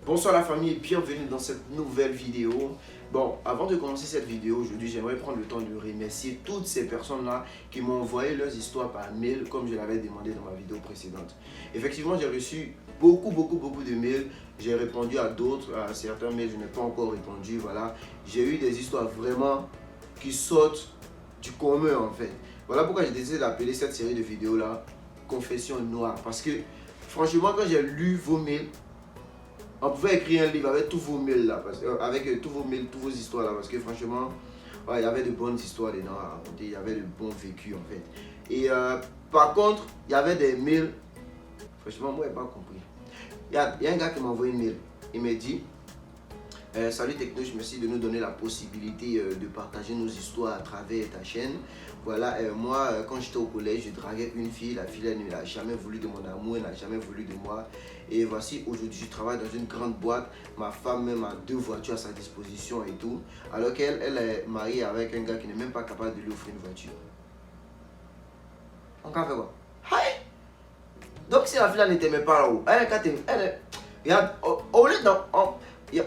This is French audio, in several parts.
Bonsoir la famille et bienvenue dans cette nouvelle vidéo. Bon, avant de commencer cette vidéo aujourd'hui, j'aimerais prendre le temps de remercier toutes ces personnes-là qui m'ont envoyé leurs histoires par mail comme je l'avais demandé dans ma vidéo précédente. Effectivement, j'ai reçu beaucoup de mails. J'ai répondu à d'autres, à certains mails, je n'ai pas encore répondu. Voilà, j'ai eu des histoires vraiment qui sortent du commun en fait. Voilà pourquoi j'ai décidé d'appeler cette série de vidéos-là Confession noire. Parce que franchement, quand j'ai lu vos mails, on pouvait écrire un livre avec tous vos mails là, avec tous vos mails, toutes vos histoires là, parce que franchement, ouais, il y avait de bonnes histoires dedans à raconter, il y avait de bons vécus en fait. Et par contre, il y avait des mails, franchement, moi, je n'ai pas compris. Il y a un gars qui m'a envoyé un mail, il m'a dit, salut Technoche, merci de nous donner la possibilité de partager nos histoires à travers ta chaîne. Voilà, moi, quand j'étais au collège, je draguais une fille. La fille, elle n'a jamais voulu de mon amour, elle n'a jamais voulu de moi. Et voici, aujourd'hui, je travaille dans une grande boîte. Ma femme même a 2 voitures à sa disposition et tout. Alors qu'elle est mariée avec un gars qui n'est même pas capable de lui offrir une voiture. On a fait quoi? Hi! Donc, si la fille ne t'aimait pas là-haut, regarde, au lieu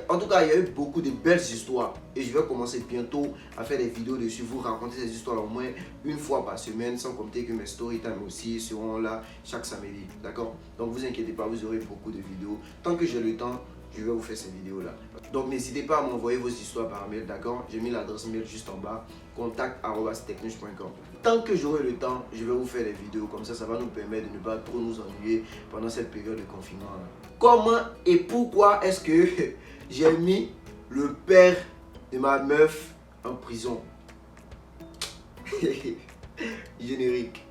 en tout cas, il y a eu beaucoup de belles histoires et je vais commencer bientôt à faire des vidéos dessus, vous raconter ces histoires au moins une fois par semaine, sans compter que mes story time aussi seront là chaque samedi, d'accord? Donc vous inquiétez pas, vous aurez beaucoup de vidéos. Tant que j'ai le temps, je vais vous faire ces vidéos là. Donc n'hésitez pas à m'envoyer vos histoires par mail, d'accord? J'ai mis l'adresse mail juste en bas, contact@technoche.com. Tant que j'aurai le temps, je vais vous faire des vidéos comme ça va nous permettre de ne pas trop nous ennuyer pendant cette période de confinement là. Comment et pourquoi est-ce que j'ai mis le père de ma meuf en prison? Générique.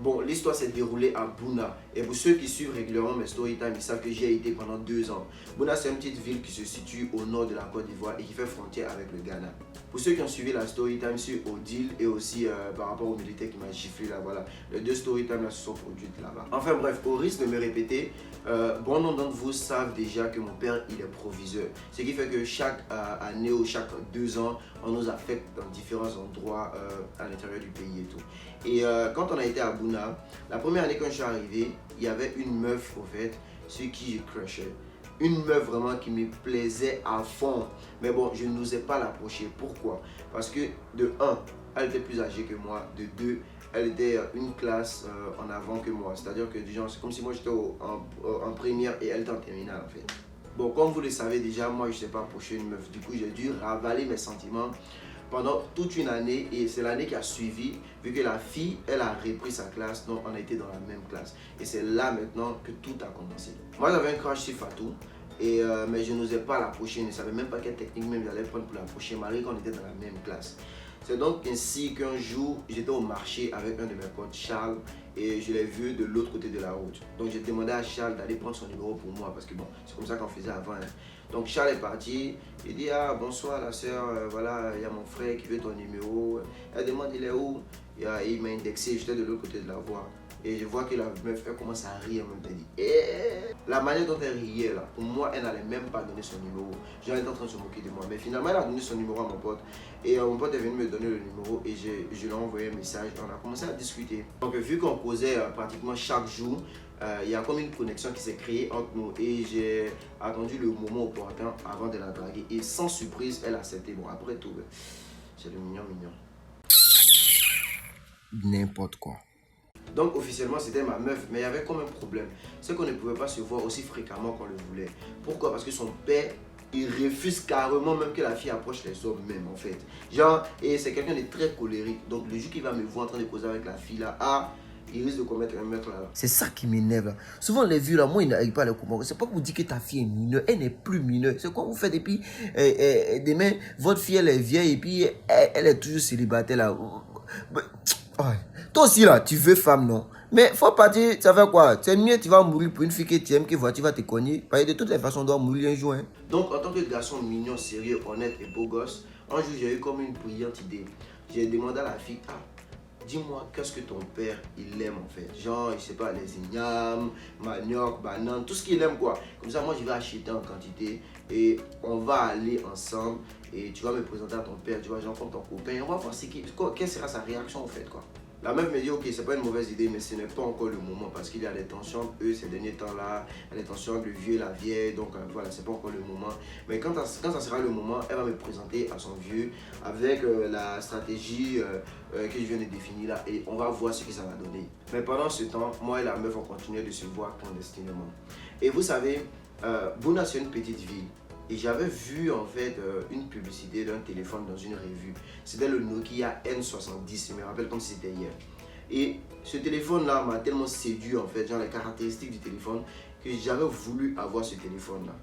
Bon, l'histoire s'est déroulée à Bouna. Et pour ceux qui suivent régulièrement mes story time, ils savent que j'y ai été pendant 2 ans. Bouna, c'est une petite ville qui se situe au nord de la Côte d'Ivoire et qui fait frontière avec le Ghana. Pour ceux qui ont suivi la story time sur Odile et aussi par rapport au militaire qui m'a giflé là, voilà, les 2 story time là se sont produites là-bas. Enfin bref, au risque de me répéter, bon nombre d'entre vous savent déjà que mon père il est proviseur. Ce qui fait que chaque année ou chaque 2 ans, on nous affecte dans différents endroits à l'intérieur du pays et tout. Et quand on a été à Bouna, la première année quand je suis arrivé, il y avait une meuf au fait sur qui je crushais. Une meuf vraiment qui me plaisait à fond. Mais bon, je n'osais pas l'approcher. Pourquoi? Parce que de 1, elle était plus âgée que moi. De 2, elle était une classe en avant que moi. C'est-à-dire que c'est comme si moi j'étais en première et elle était en terminale en fait. Bon, comme vous le savez déjà, moi je ne sais pas approcher une meuf. Du coup, j'ai dû ravaler mes sentiments pendant toute une année et c'est l'année qui a suivi, vu que la fille, elle a repris sa classe, donc on a été dans la même classe. Et c'est là maintenant que tout a commencé. Moi j'avais un crush sur Fatou, mais je n'osais pas l'approcher, je ne savais même pas quelle technique même j'allais prendre pour l'approcher, malgré qu'on était dans la même classe. C'est donc ainsi qu'un jour, j'étais au marché avec un de mes potes, Charles, et je l'ai vu de l'autre côté de la route. Donc j'ai demandé à Charles d'aller prendre son numéro pour moi, parce que bon, c'est comme ça qu'on faisait avant. Hein. Donc Charles est parti, il dit ah bonsoir la soeur, voilà, il y a mon frère qui veut ton numéro. Elle demande il est où? Et il m'a indexé, j'étais de l'autre côté de la voie. Et je vois que la meuf, elle commence à rire, même elle dit la manière dont elle riait là, pour moi, elle n'allait même pas donner son numéro. Genre, elle était en train de se moquer de moi. Mais finalement, elle a donné son numéro à mon pote. Et mon pote est venu me donner le numéro et je lui ai envoyé un message. On a commencé à discuter. Donc, vu qu'on causait pratiquement chaque jour, il y a comme une connexion qui s'est créée entre nous. Et j'ai attendu le moment opportun avant de la draguer. Et sans surprise, elle a accepté. Bon, après tout, c'est le mignon. N'importe quoi. Donc officiellement c'était ma meuf, mais il y avait comme un problème. C'est qu'on ne pouvait pas se voir aussi fréquemment qu'on le voulait. Pourquoi? Parce que son père, il refuse carrément même que la fille approche les hommes même en fait. Genre, et c'est quelqu'un de très colérique. Donc le jour qu'il va me voir en train de causer avec la fille là, il risque de commettre un meurtre là. C'est ça qui m'énerve là. Souvent les vieux là, moi ils n'arrivent pas à les comprendre. C'est pas que vous dites que ta fille est mineure, elle n'est plus mineure. C'est quoi vous faites et puis demain votre fille elle est vieille et puis elle est toujours célibataire là. Ouais. Toi aussi là, tu veux femme, non? Mais faut partir, ça fait quoi? C'est mieux, tu vas mourir pour une fille que tu aimes, que tu vas te cogner. Parce que de toutes les façons, on doit mourir un jour. Hein. Donc, en tant que garçon mignon, sérieux, honnête et beau gosse, un jour j'ai eu comme une brillante idée. J'ai demandé à la fille, dis-moi, qu'est-ce que ton père, il aime en fait? Genre, je sais pas, les ignames, manioc, banane, tout ce qu'il aime quoi. Comme ça, moi, je vais acheter en quantité et on va aller ensemble et tu vas me présenter à ton père, tu vois, genre comme ton copain. On va voir quelle sera sa réaction en fait quoi. La meuf me dit, ok, c'est pas une mauvaise idée, mais ce n'est pas encore le moment parce qu'il y a des tensions entre eux ces derniers temps-là, il y a des tensions entre le vieux et la vieille, donc voilà, c'est pas encore le moment. Mais quand ça sera le moment, elle va me présenter à son vieux avec la stratégie que je viens de définir là et on va voir ce que ça va donner. Mais pendant ce temps, moi et la meuf, on continuait de se voir clandestinement. Et vous savez, Bouna, c'est une petite ville. Et j'avais vu en fait une publicité d'un téléphone dans une revue. C'était le Nokia N70, je me rappelle comme si c'était hier. Et ce téléphone-là m'a tellement séduit en fait, genre les caractéristiques du téléphone, que j'avais voulu avoir ce téléphone-là.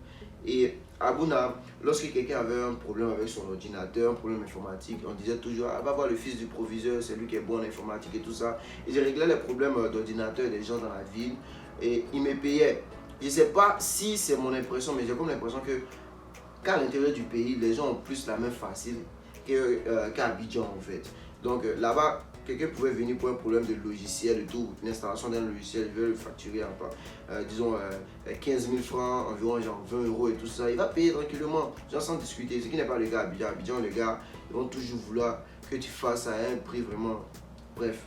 Et à Bouna, lorsque quelqu'un avait un problème avec son ordinateur, un problème informatique, on disait toujours, ah, va voir le fils du proviseur, c'est lui qui est bon en informatique et tout ça. Et je réglais les problèmes d'ordinateur des gens dans la ville et ils me payaient. Je ne sais pas si c'est mon impression, mais j'ai comme l'impression que qu'à l'intérieur du pays, les gens ont plus la main facile qu'à Abidjan en fait. Donc là-bas, quelqu'un pouvait venir pour un problème de logiciel et tout, l'installation d'un logiciel, il veut le facturer disons 15 000 francs, environ genre 20 euros et tout ça, il va payer tranquillement, genre sans discuter, ce qui n'est pas le cas à Abidjan. Abidjan, les gars, ils vont toujours vouloir que tu fasses à un prix vraiment, bref.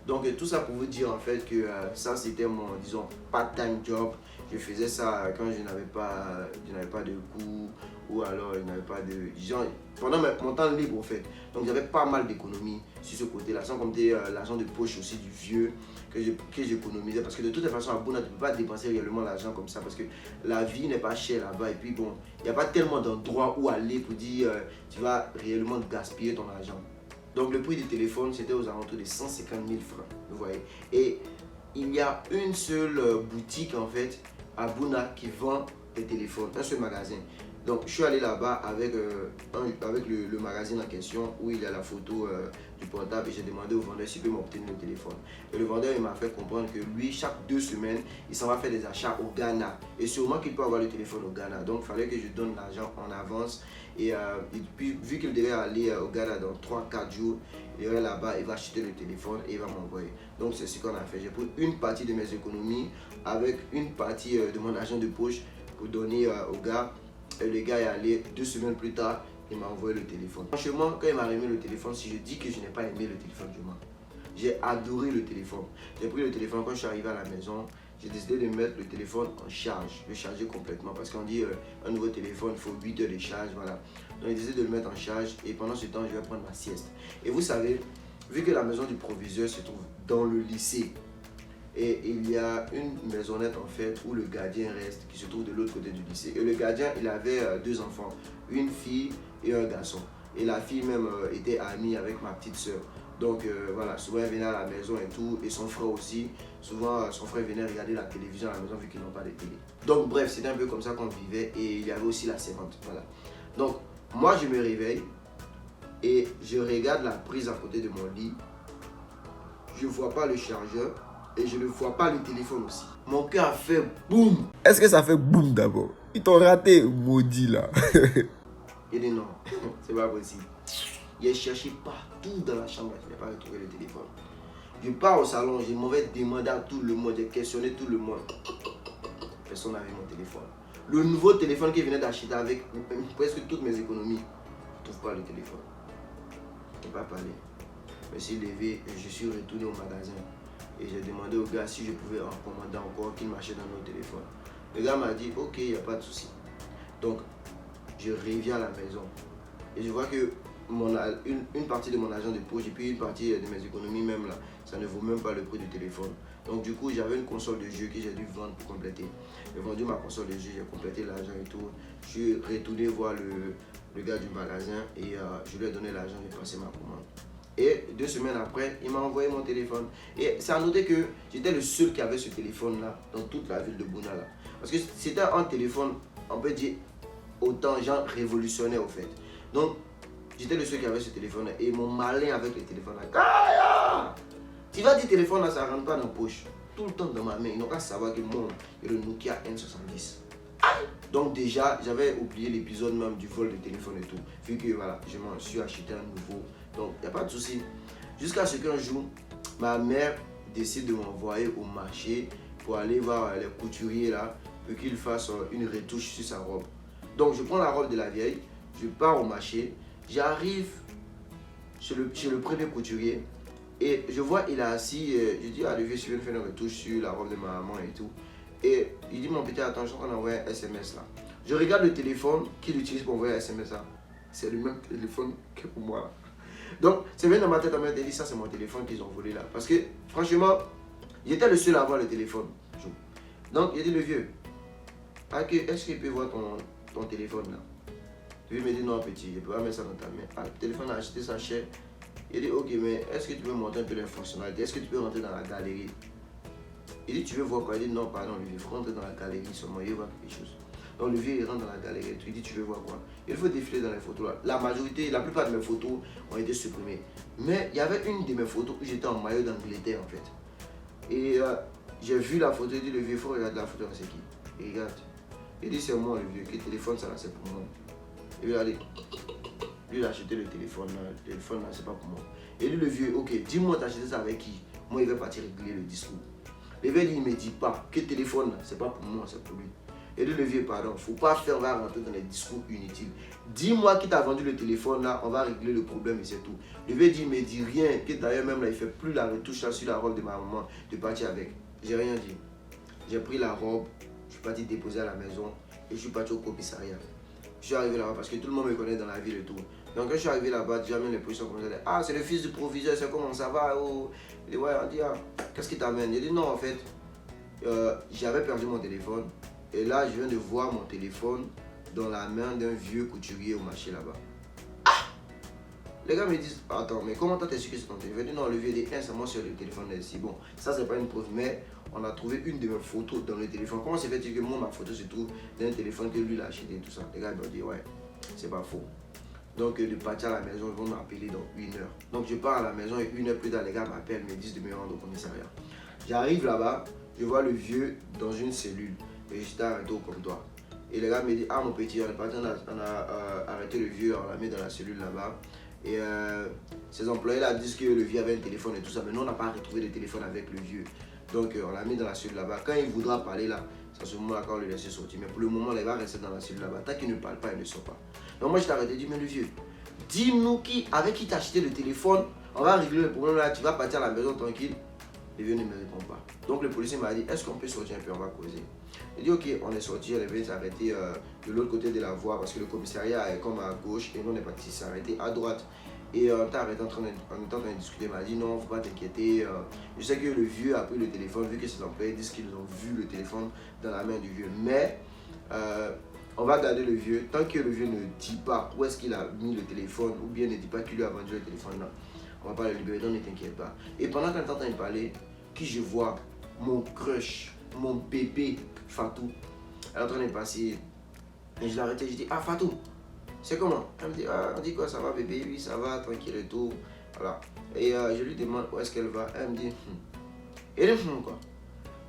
Donc tout ça pour vous dire en fait que ça c'était mon, disons, part-time job. Je faisais ça quand je n'avais pas de cours ou alors je n'avais pas de... Genre, pendant mon temps libre en fait. Donc j'avais pas mal d'économies sur ce côté-là, sans compter l'argent de poche aussi du vieux que j'économisais. Parce que de toute façon à Bouna, tu ne peux pas dépenser réellement l'argent comme ça parce que la vie n'est pas chère là-bas. Et puis bon, il n'y a pas tellement d'endroits où aller pour dire tu vas réellement gaspiller ton argent. Donc le prix du téléphone, c'était aux alentours de 150 000 francs, vous voyez. Et il y a une seule boutique en fait à Bouna qui vend des téléphones, un seul magasin. Donc je suis allé là-bas avec le magazine en question où il y a la photo du portable et j'ai demandé au vendeur s'il peut m'obtenir le téléphone. Et le vendeur il m'a fait comprendre que lui, chaque 2 semaines, il s'en va faire des achats au Ghana. Et sûrement qu'il peut avoir le téléphone au Ghana. Donc il fallait que je donne l'argent en avance. Et puis, vu qu'il devait aller au Ghana dans 3-4 jours, il irait là-bas, il va acheter le téléphone et il va m'envoyer. Donc c'est ce qu'on a fait. J'ai pris une partie de mes économies avec une partie de mon argent de poche pour donner au gars. Et le gars est allé 2 semaines plus tard, il m'a envoyé le téléphone. Franchement, quand il m'a remis le téléphone, si je dis que je n'ai pas aimé le téléphone, je mens. J'ai adoré le téléphone. J'ai pris le téléphone quand je suis arrivé à la maison. J'ai décidé de mettre le téléphone en charge, de charger complètement parce qu'on dit un nouveau téléphone, il faut 8 heures de charge, voilà. Donc j'ai décidé de le mettre en charge et pendant ce temps, je vais prendre ma sieste. Et vous savez, vu que la maison du proviseur se trouve dans le lycée et il y a une maisonnette en fait où le gardien reste qui se trouve de l'autre côté du lycée. Et le gardien, il avait 2 enfants, une fille et un garçon. Et la fille même était amie avec ma petite soeur. Donc voilà, souvent elle venait à la maison et tout, et son frère aussi. Souvent son frère venait regarder la télévision à la maison vu qu'ils n'ont pas de télé. Donc bref, c'était un peu comme ça qu'on vivait et il y avait aussi la servante. Voilà. Donc moi je me réveille et je regarde la prise à côté de mon lit. Je ne vois pas le chargeur et je ne vois pas le téléphone aussi. Mon cœur a fait boum. Est-ce que ça fait boum d'abord? Ils t'ont raté, maudit là. Il dit non, c'est pas possible. J'ai cherché partout dans la chambre, je n'ai pas retrouvé le téléphone. Je pars au salon, je m'en vais demander à tout le monde, j'ai questionné tout le monde. Personne n'avait mon téléphone. Le nouveau téléphone qu'il venait d'acheter avec presque toutes mes économies, je ne trouve pas le téléphone. Je n'ai pas parlé. Je me suis levé et je suis retourné au magasin. Et j'ai demandé au gars si je pouvais en commander encore, qu'il m'achète un autre téléphone. Le gars m'a dit ok, il n'y a pas de souci. Donc, je reviens à la maison. Et je vois que une partie de mon argent de poche et puis une partie de mes économies même là, ça ne vaut même pas le prix du téléphone. Donc du coup j'avais une console de jeu que j'ai dû vendre pour compléter. J'ai vendu ma console de jeu, j'ai complété l'argent et tout. Je suis retourné voir le gars du magasin et je lui ai donné l'argent, j'ai passé ma commande. Et 2 semaines après, il m'a envoyé mon téléphone. Et c'est à noter que j'étais le seul qui avait ce téléphone là dans toute la ville de Bouna là. Parce que c'était un téléphone, on peut dire, autant genre révolutionnaire au fait. Donc j'étais le seul qui avait ce téléphone et mon malin avec le téléphone là. Kaya! Tu vas dire téléphone là, ça rentre pas dans la poche. Tout le temps dans ma main. Ils n'ont qu'à savoir que moi, il y a le Nokia N70. Donc déjà, j'avais oublié l'épisode même du vol de téléphone et tout. Vu que voilà, je m'en suis acheté un nouveau. Donc il n'y a pas de souci. Jusqu'à ce qu'un jour, ma mère décide de m'envoyer au marché pour aller voir les couturiers là pour qu'ils fassent une retouche sur sa robe. Donc je prends la robe de la vieille, je pars au marché, j'arrive chez le premier couturier Et je vois, il est assis, je dis, le vieux, je viens de faire une retouche sur la robe de ma maman et tout. Et il dit, mon petit, attends, je suis en train d'envoyer un SMS là. Je regarde le téléphone qu'il utilise pour envoyer un SMS là. C'est le même téléphone que pour moi là. Donc, c'est bien dans ma tête, on m'a dit, ça c'est mon téléphone qu'ils ont volé là. Parce que, franchement, j'étais le seul à avoir le téléphone. Donc, il dit, le vieux, est-ce qu'il peut voir ton téléphone là? Le vieux me dit, non petit, je ne peux pas mettre ça dans ta main. Le téléphone a acheté ça cher. Il dit, ok, mais est-ce que tu peux montrer un peu les fonctionnalités? Est-ce que tu peux rentrer dans la galerie? Il dit, tu veux voir quoi? Il dit, non, pardon, le vieux, il faut rentrer dans la galerie seulement, il veut voir quelque chose. Donc le vieux, il rentre dans la galerie, il dit, tu veux voir quoi? Il faut défiler dans les photos là. La plupart de mes photos ont été supprimées. Mais il y avait une de mes photos où j'étais en maillot d'Angleterre en fait. Et j'ai vu la photo, il dit, le vieux, il faut regarder la photo, c'est qui? Il regarde. Il dit, c'est moi le vieux, quel téléphone ça là, c'est pour moi. Il veut aller. Lui, il a acheté le téléphone là, c'est pas pour moi. Et lui, le vieux, ok, dis-moi, t'as acheté ça avec qui? Moi, il va partir régler le discours. Le vieux, il ne me dit pas, quel téléphone là, c'est pas pour moi, c'est pour lui. Et lui, le vieux, pardon, faut pas faire rentrer dans les discours inutiles. Dis-moi qui t'a vendu le téléphone là, on va régler le problème et c'est tout. Le vieux dit, il me dit rien, que d'ailleurs même là, il fait plus la retouche là sur la robe de ma maman, de partir avec. J'ai rien dit. J'ai pris la robe, je suis parti déposer à la maison et je suis parti au commissariat. Je suis arrivé là-bas parce que tout le monde me connaît dans la ville et tout. Donc quand je suis arrivé là-bas, jamais les policiers ont commencé à dire, ah c'est le fils du proviseur, c'est comment ça va? Oh. Il dit, ouais, on dit, ah, qu'est-ce qui t'amène? Il dit, non en fait, j'avais perdu mon téléphone et là je viens de voir mon téléphone dans la main d'un vieux couturier au marché là-bas. Ah! Les gars me disent, attends, mais comment t'as su que c'est ton téléphone? Je dis, non, le vieux dit, c'est moi sur le téléphone ici. Bon, ça c'est pas une preuve, mais on a trouvé une de mes photos dans le téléphone. Comment c'est fait-il que moi, ma photo se trouve dans un téléphone que lui il a acheté et tout ça? Les gars ils m'ont dit, ouais, c'est pas faux. Donc de partir à la maison, ils vont m'appeler dans 1 heure. Donc je pars à la maison et 1 heure plus tard, les gars m'appellent, me disent de me rendre au commissariat. J'arrive là-bas, je vois le vieux dans une cellule et j'étais arrêté au comptoir. Et les gars me disent, ah mon petit, on est parti, on a arrêté le vieux, on l'a mis dans la cellule là-bas. Et ces employés là disent que le vieux avait un téléphone et tout ça, mais nous on n'a pas retrouvé de téléphone avec le vieux. Donc on l'a mis dans la cellule là-bas. Quand il voudra parler là, c'est à ce moment là qu'on le laisse sortir. Mais pour le moment, il va rester dans la cellule là-bas. Tant qu'il ne parle pas, il ne sort pas. Donc moi je t'ai arrêté, je dis, mais le vieux, dis-nous avec qui t'as acheté le téléphone, on va régler le problème là, tu vas partir à la maison tranquille. Le vieux ne me répond pas. Donc le policier m'a dit, est-ce qu'on peut sortir un peu, on va causer. Il dit, ok, on est sorti, on est arrêté de l'autre côté de la voie parce que le commissariat est comme à gauche et nous on est parti s'arrêter à droite. Et on était arrêté en train de discuter, il m'a dit, non, faut pas t'inquiéter. Je sais que le vieux a pris le téléphone, vu que ses employés disent qu'ils ont vu le téléphone dans la main du vieux. Mais on va garder le vieux, tant que le vieux ne dit pas où est-ce qu'il a mis le téléphone ou bien ne dit pas qui lui a vendu le téléphone là. On va pas le libérer, donc ne t'inquiète pas. Et pendant qu'on est en train de parler, qui je vois? Mon crush, mon bébé Fatou. Elle est en train de passer. Et je l'ai arrêté, je dis, ah Fatou, c'est comment? Elle me dit, ah, on dit quoi, ça va bébé? Oui, ça va, tranquille et tout. Voilà. Et je lui demande où est-ce qu'elle va. Elle me dit, Et quoi?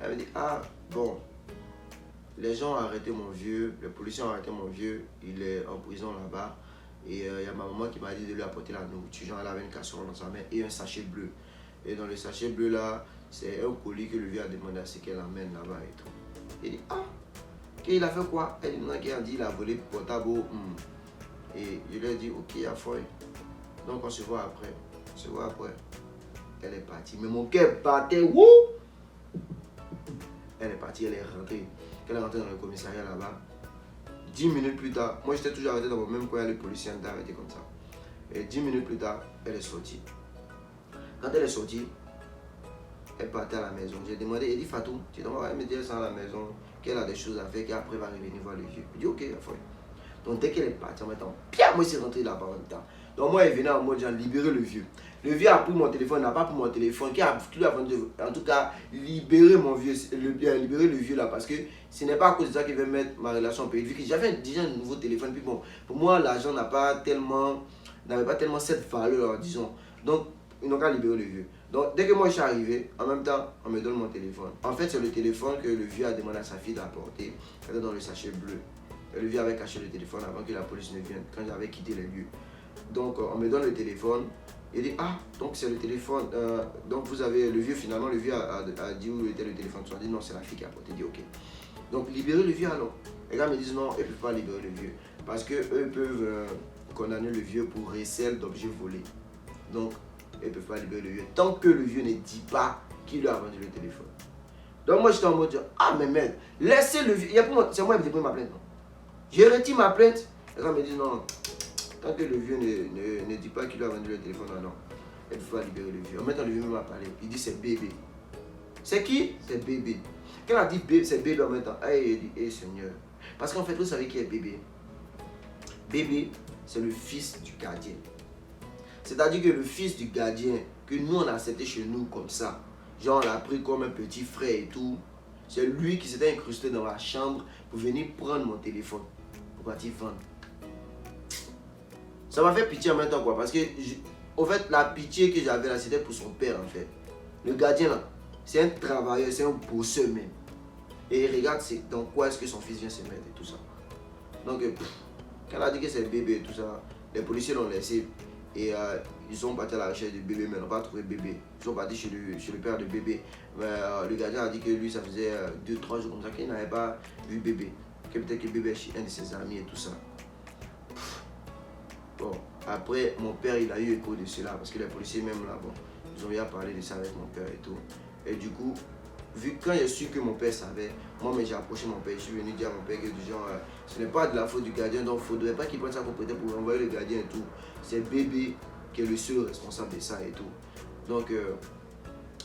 Elle me dit, ah, bon, les gens ont arrêté mon vieux, les policiers ont arrêté mon vieux, il est en prison là-bas. Et il y a ma maman qui m'a dit de lui apporter la nourriture. Genre, elle avait une casserole dans sa main et un sachet bleu. Et dans le sachet bleu là, c'est un colis que le vieux a demandé à ce qu'elle amène là-bas et tout. Il dit, ah, il a fait quoi? Elle dit, non, qu'il a dit, il a volé portable. Et je lui ai dit, ok, à foi. Donc on se voit après. On se voit après. Elle est partie. Mais mon cœur battait. Wouh! Elle est partie, elle est rentrée. Elle est rentrée dans le commissariat là-bas. 10 minutes plus tard, moi j'étais toujours arrêté dans mon même coin, les policiers étaient arrêtés comme ça. Et 10 minutes plus tard, elle est sortie. Quand elle est sortie, elle partait à la maison. J'ai demandé, elle dit Fatou, tu dois me dire ça à la maison, qu'elle a des choses à faire, qu'après va revenir voir le vieux. Je dis ok, à foi. Donc dès qu'elle est partie, en même temps, Pierre, moi, c'est rentré là-bas en même temps. Donc moi, il venait en mode, j'ai libéré le vieux. Le vieux a pris mon téléphone, n'a pas pris mon téléphone, qui a en tout cas libéré mon vieux, libéré le vieux là, parce que ce n'est pas à cause de ça qu'il veut mettre ma relation en péril. Vu que j'avais déjà un nouveau téléphone, puis bon, pour moi, l'argent n'avait pas tellement cette valeur, disons. Donc, ils n'ont qu'à libérer le vieux. Donc, dès que moi je suis arrivé, en même temps, on me donne mon téléphone. En fait, c'est le téléphone que le vieux a demandé à sa fille d'apporter. C'était dans le sachet bleu. Et le vieux avait caché le téléphone avant que la police ne vienne, quand j'avais quitté les lieux. Donc, on me donne le téléphone. Il dit, ah, donc c'est le téléphone. Donc, vous avez le vieux, finalement, le vieux a dit où était le téléphone. Ils ont dit, non, c'est la fille qui a apporté. Il dit, ok. Donc, libérer le vieux alors. Les gars me disent, non, ils ne peuvent pas libérer le vieux. Parce qu'eux peuvent condamner le vieux pour recel d'objets volés. Donc, et ils ne peuvent pas libérer le vieux. Tant que le vieux ne dit pas qu'il lui a vendu le téléphone. Donc moi j'étais en mode, ah mais merde, laissez le vieux. C'est moi qui ai déposé ma plainte. J'ai retiré ma plainte. Les gens me disent non, tant que le vieux ne dit pas qu'il lui a vendu le téléphone, non, il ne faut pas libérer le vieux. En même temps, le vieux m'a parlé. Il dit c'est bébé. C'est qui? C'est bébé. Quand il a dit bébé, c'est bébé en même temps. Il dit, eh Seigneur. Parce qu'en fait, vous savez qui est bébé? Bébé, c'est le fils du gardien. C'est-à-dire que le fils du gardien, que nous on a accepté chez nous comme ça, genre on l'a pris comme un petit frère et tout, c'est lui qui s'était incrusté dans la chambre pour venir prendre mon téléphone, pour partir vendre. Ça m'a fait pitié en même temps quoi, parce que, au fait, la pitié que j'avais là, c'était pour son père en fait. Le gardien là, c'est un travailleur, c'est un bosseur même. Et il regarde dans quoi est-ce que son fils vient se mettre et tout ça. Donc, quand elle a dit que c'est bébé et tout ça, les policiers l'ont laissé. Et ils sont partis à la recherche du bébé, mais ils n'ont pas trouvé bébé. Ils sont partis chez le père de bébé. Mais, le gardien a dit que lui, ça faisait 2-3 jours comme ça qu'il n'avait pas vu bébé. Que peut-être que bébé est chez un de ses amis et tout ça. Bon, après, mon père, il a eu écho de cela. Parce que les policiers, même là, bon, ils ont bien parlé de ça avec mon père et tout. Et du coup, quand j'ai su que mon père savait, moi j'ai approché mon père, je suis venu dire à mon père que genre, ce n'est pas de la faute du gardien, donc il ne faudrait pas qu'il prenne sa propriété pour envoyer le gardien et tout. C'est bébé qui est le seul responsable de ça et tout. Donc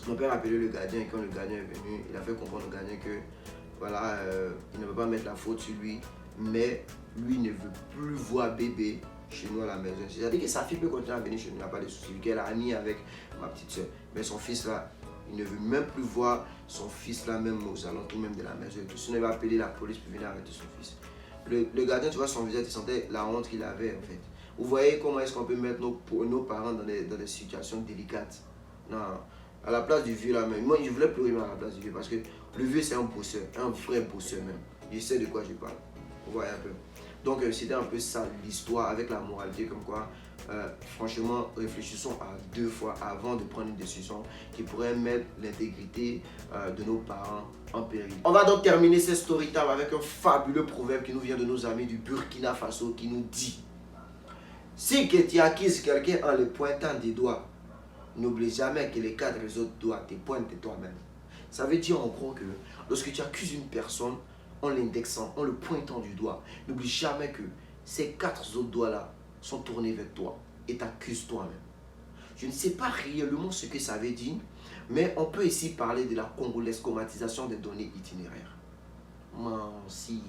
mon père a appelé le gardien et quand le gardien est venu, il a fait comprendre au gardien que voilà, il ne veut pas mettre la faute sur lui, mais lui ne veut plus voir bébé chez nous à la maison. C'est-à-dire que sa fille peut continuer à venir chez nous, il n'y a pas de souci, qu'elle a ami avec ma petite soeur. Mais son fils là, il ne veut même plus voir son fils là, même aux alentours même de la maison et tout. Sinon, il va appeler la police pour venir arrêter son fils. Le gardien, tu vois, son visage, il sentait la honte qu'il avait en fait. Vous voyez comment est-ce qu'on peut mettre nos parents dans des situations délicates. Non, à la place du vieux là même. Moi, je voulais pleurer à la place du vieux parce que le vieux, c'est un bosseur, un vrai bosseur même. Il sait de quoi je parle. Vous voyez un peu. Donc, c'était un peu ça l'histoire avec la moralité comme quoi. Franchement, réfléchissons à 2 fois avant de prendre une décision qui pourrait mettre l'intégrité de nos parents en péril. On va donc terminer cette story time avec un fabuleux proverbe qui nous vient de nos amis du Burkina Faso qui nous dit: si que tu acquises quelqu'un en le pointant des doigts, n'oublie jamais que les 4 autres doigts te pointent toi-même. Ça veut dire en gros que lorsque tu accuses une personne en l'indexant, en le pointant du doigt, n'oublie jamais que ces 4 autres doigts-là sont tournés vers toi et t'accusent toi-même. Je ne sais pas réellement ce que ça veut dire, mais on peut ici parler de la congolescomatisation des données itinéraires. Si